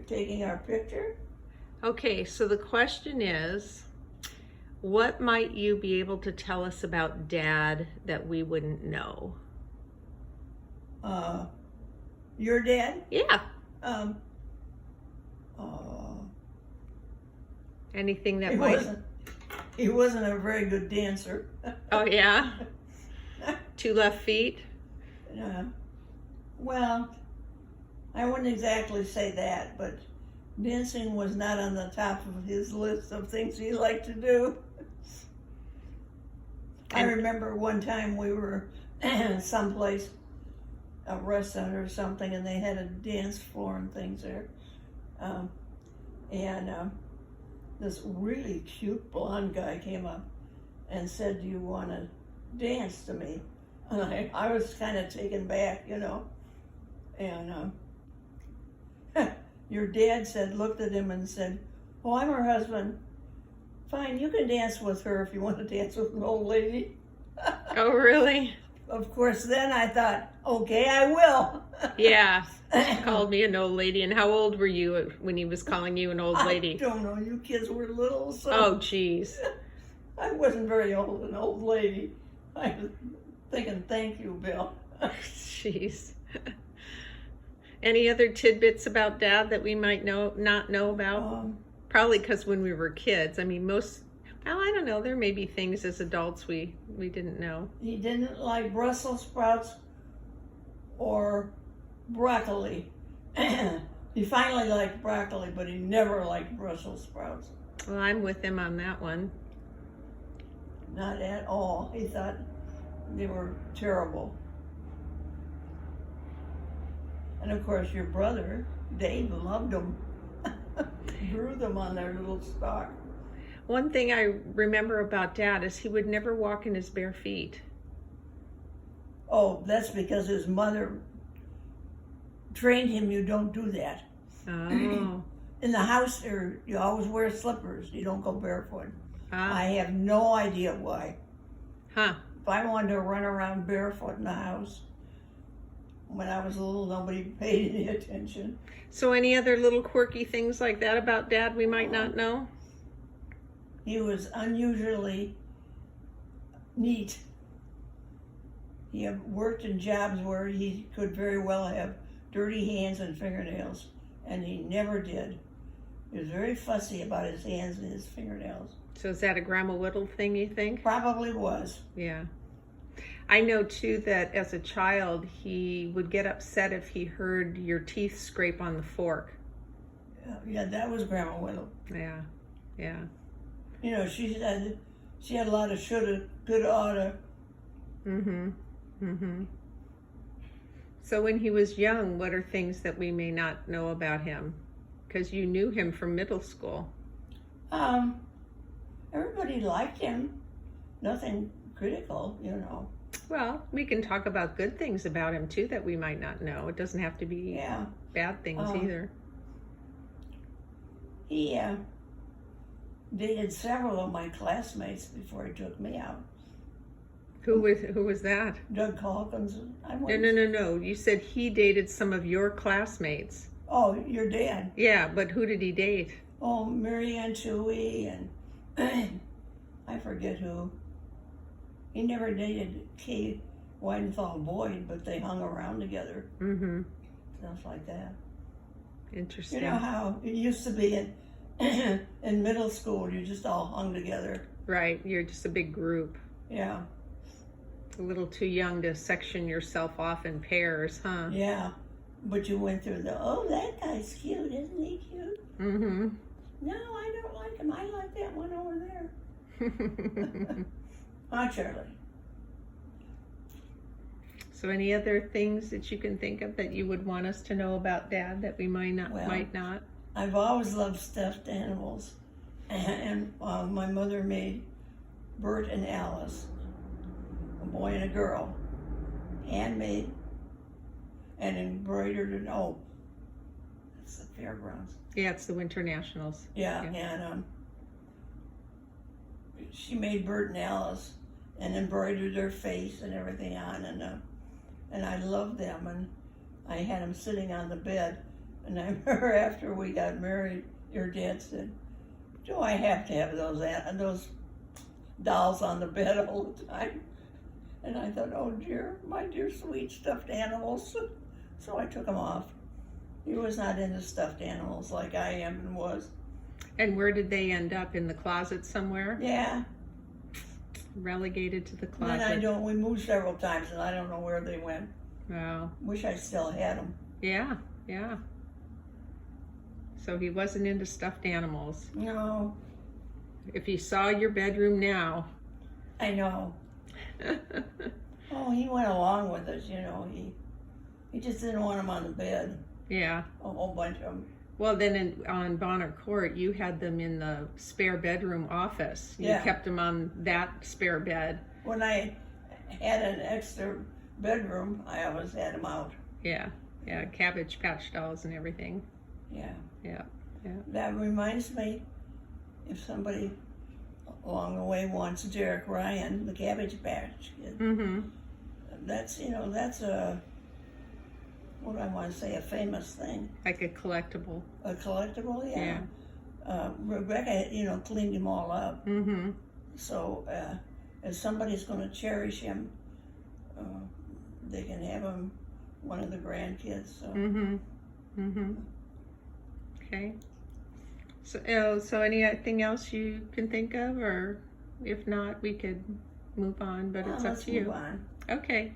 Taking our picture? Okay, so the question is, what might you be able to tell us about Dad that we wouldn't know? Your dad? Yeah, Um, anything that he might... wasn't a very good dancer. Oh, yeah? 2 left feet? Well, I wouldn't exactly say that, but dancing was not on the top of his list of things he liked to do. I remember one time we were someplace, a restaurant or something, and they had a dance floor and things there. This really cute blonde guy came up and said, "Do you want to dance to me?" And I was kind of taken back, you know. And your dad looked at him and said, "Oh, I'm her husband. Fine, you can dance with her if you want to dance with an old lady." Oh, really? Of course, then I thought, okay, I will. Yeah, he called me an old lady. And how old were you when he was calling you an old lady? I don't know, you kids were little, so. Oh, geez. I wasn't very old, an old lady. I was thinking, thank you, Bill. Jeez. Any other tidbits about Dad that we might not know about? Probably because when we were kids, I mean, well, I don't know, there may be things as adults we didn't know. He didn't like Brussels sprouts or broccoli. He finally liked broccoli, but he never liked Brussels sprouts. Well, I'm with him on that one. Not at all. He thought they were terrible. And of course, your brother, Dave, loved them. Grew them on their little stalk. One thing I remember about Dad is he would never walk in his bare feet. Oh, that's because his mother trained him, you don't do that. Oh. In the house, you always wear slippers. You don't go barefoot. Ah. I have no idea why. Huh. If I wanted to run around barefoot in the house, when I was little, nobody paid any attention. So any other little quirky things like that about Dad we might not know? He was unusually neat. He had worked in jobs where he could very well have dirty hands and fingernails, and he never did. He was very fussy about his hands and his fingernails. So is that a Grandma Whittle thing, you think? Probably was. Yeah. I know too that as a child he would get upset if he heard your teeth scrape on the fork. Yeah, that was Grandma Whittle. Yeah, yeah. You know, she had a lot of shoulda, coulda, oughta. Mm-hmm. Mm-hmm. So when he was young, what are things that we may not know about him? Because you knew him from middle school. Everybody liked him. Nothing critical, you know. Well, we can talk about good things about him too that we might not know. It doesn't have to be bad things either. He dated several of my classmates before he took me out. Who was that? Doug Calkins. No. You said he dated some of your classmates. Oh, your dad. Yeah, but who did he date? Oh, Mary Ann Toohey and I forget who. He never dated Kate Weidenthal Boyd, but they hung around together. Mm-hmm. Stuff like that. Interesting. You know how it used to be in middle school, you just all hung together. Right, you're just a big group. Yeah. A little too young to section yourself off in pairs, huh? Yeah, but you went through oh, that guy's cute, isn't he cute? Mm-hmm. No, I don't like him. I like that one over there. Hi, Charlie. So any other things that you can think of that you would want us to know about Dad that we might not? I've always loved stuffed animals. And my mother made Bert and Alice, a boy and a girl, handmade and embroidered it's the fairgrounds. Yeah, it's the Winter Nationals. Yeah. And she made Bert and Alice and embroidered their face and everything on, and I loved them, and I had them sitting on the bed, And I remember after we got married, your dad said, "Do I have to have those dolls on the bed all the time?" And I thought, "Oh dear, my dear sweet stuffed animals." So I took them off. He was not into stuffed animals like I am and was. And where did they end up? In the closet somewhere? Yeah. Relegated to the And closet? we moved several times and I don't know where they went. Wow. Wish I still had them. Yeah, yeah. So he wasn't into stuffed animals. No, If he saw your bedroom now. I know. Oh, he went along with us, you know. He just didn't want them on the bed. Yeah. A whole bunch of them. Well, then on Bonner Court, you had them in the spare bedroom office. You Yeah. kept them on that spare bed. When I had an extra bedroom, I always had them out. Yeah, yeah, Cabbage Patch dolls and everything. Yeah. Yeah, yeah. That reminds me, if somebody along the way wants Derek Ryan, the Cabbage Patch Kid, Mm-hmm. that's a, what do I want to say, a famous thing. Like a collectible. A collectible, yeah. Yeah. Rebecca, cleaned them all up. Mm-hmm. So if somebody's going to cherish him, they can have him, one of the grandkids. So. Mm-hmm. Mm-hmm. Okay. So anything else you can think of, or if not, we could move on, but it's up Let's to you. move on. Okay.